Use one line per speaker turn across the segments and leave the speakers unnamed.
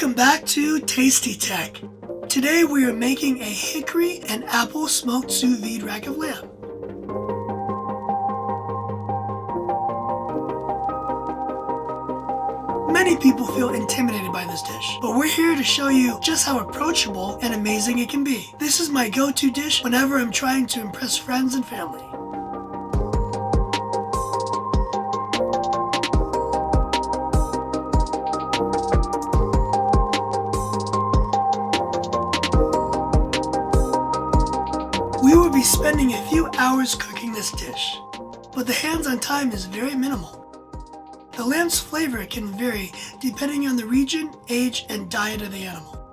Welcome back to Tasty Tech. Today we are making a hickory and apple smoked sous-vide rack of lamb. Many people feel intimidated by this dish, but we're here to show you just how approachable and amazing it can be. This is my go-to dish whenever I'm trying to impress friends and family. We will be spending a few hours cooking this dish, but the hands-on time is very minimal. The lamb's flavor can vary depending on the region, age, and diet of the animal.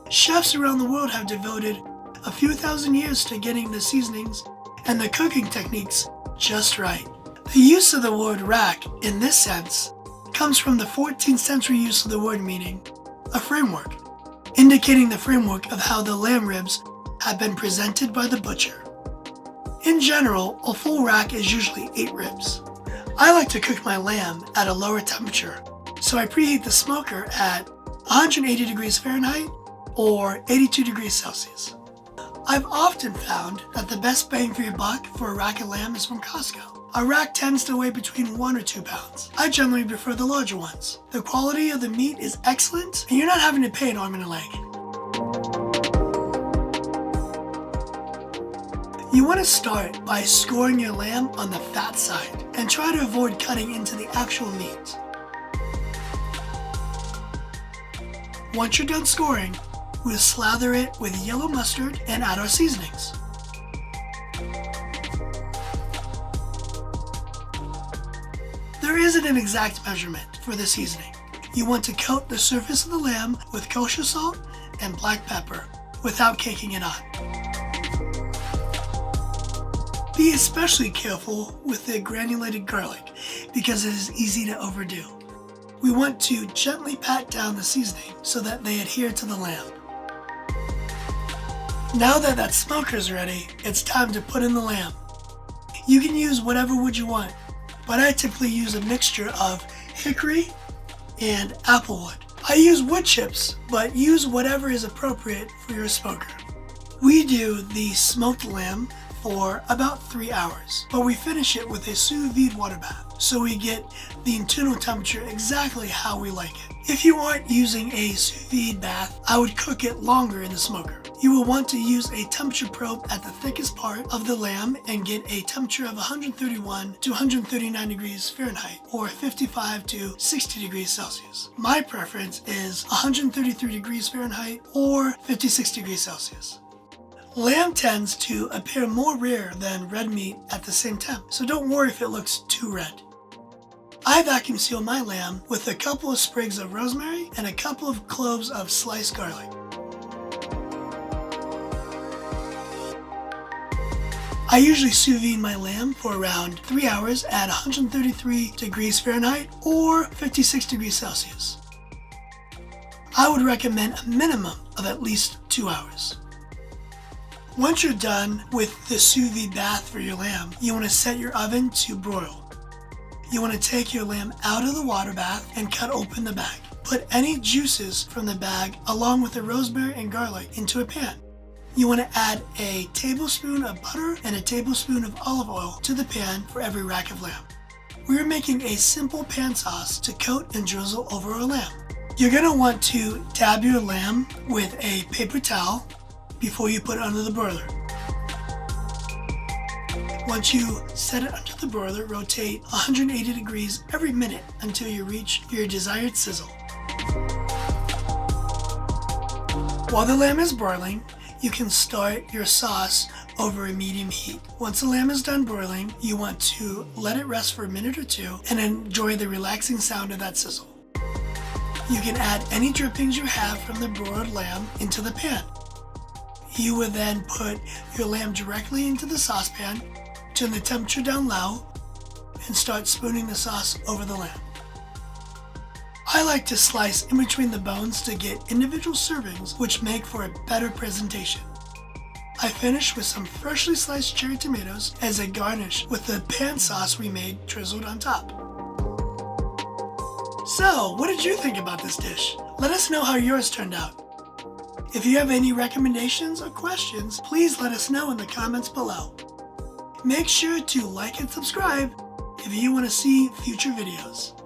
Chefs around the world have devoted a few thousand years to getting the seasonings and the cooking techniques just right. The use of the word rack in this sense comes from the 14th century use of the word meaning a framework, indicating the framework of how the lamb ribs have been presented by the butcher. In general, a full rack is usually 8 ribs. I like to cook my lamb at a lower temperature, so I preheat the smoker at 180 degrees Fahrenheit or 82 degrees Celsius. I've often found that the best bang for your buck for a rack of lamb is from Costco. A rack tends to weigh between 1 or 2 pounds. I generally prefer the larger ones. The quality of the meat is excellent, and you're not having to pay an arm and a leg. You want to start by scoring your lamb on the fat side and try to avoid cutting into the actual meat. Once you're done scoring, we'll slather it with yellow mustard and add our seasonings. There isn't an exact measurement for the seasoning. You want to coat the surface of the lamb with kosher salt and black pepper without caking it on. Be especially careful with the granulated garlic because it is easy to overdo. We want to gently pat down the seasoning so that they adhere to the lamb. Now that smoker is ready, it's time to put in the lamb. You can use whatever wood you want, but I typically use a mixture of hickory and apple wood. I use wood chips, but use whatever is appropriate for your smoker. We do the smoked lamb for about 3 hours, but we finish it with a sous-vide water bath, so we get the internal temperature exactly how we like it. If you aren't using a sous-vide bath, I would cook it longer in the smoker. You will want to use a temperature probe at the thickest part of the lamb and get a temperature of 131 to 139 degrees Fahrenheit or 55 to 60 degrees Celsius. My preference is 133 degrees Fahrenheit or 56 degrees Celsius. Lamb tends to appear more rare than red meat at the same temp, so don't worry if it looks too red. I vacuum seal my lamb with a couple of sprigs of rosemary and a couple of cloves of sliced garlic. I usually sous vide my lamb for around 3 hours at 133 degrees Fahrenheit or 56 degrees Celsius. I would recommend a minimum of at least 2 hours. Once you're done with the sous vide bath for your lamb, you want to set your oven to broil. You want to take your lamb out of the water bath and cut open the bag. Put any juices from the bag along with the rosemary and garlic into a pan. You want to add a tablespoon of butter and a tablespoon of olive oil to the pan for every rack of lamb. We're making a simple pan sauce to coat and drizzle over our lamb. You're going to want to dab your lamb with a paper towel before you put it under the broiler. Once you set it under the broiler, rotate 180 degrees every minute until you reach your desired sizzle. While the lamb is broiling, you can start your sauce over a medium heat. Once the lamb is done broiling, you want to let it rest for a minute or two and enjoy the relaxing sound of that sizzle. You can add any drippings you have from the broiled lamb into the pan. You would then put your lamb directly into the saucepan, turn the temperature down low, and start spooning the sauce over the lamb. I like to slice in between the bones to get individual servings, which make for a better presentation. I finish with some freshly sliced cherry tomatoes as a garnish with the pan sauce we made drizzled on top. So, what did you think about this dish? Let us know how yours turned out. If you have any recommendations or questions, please let us know in the comments below. Make sure to like and subscribe if you want to see future videos.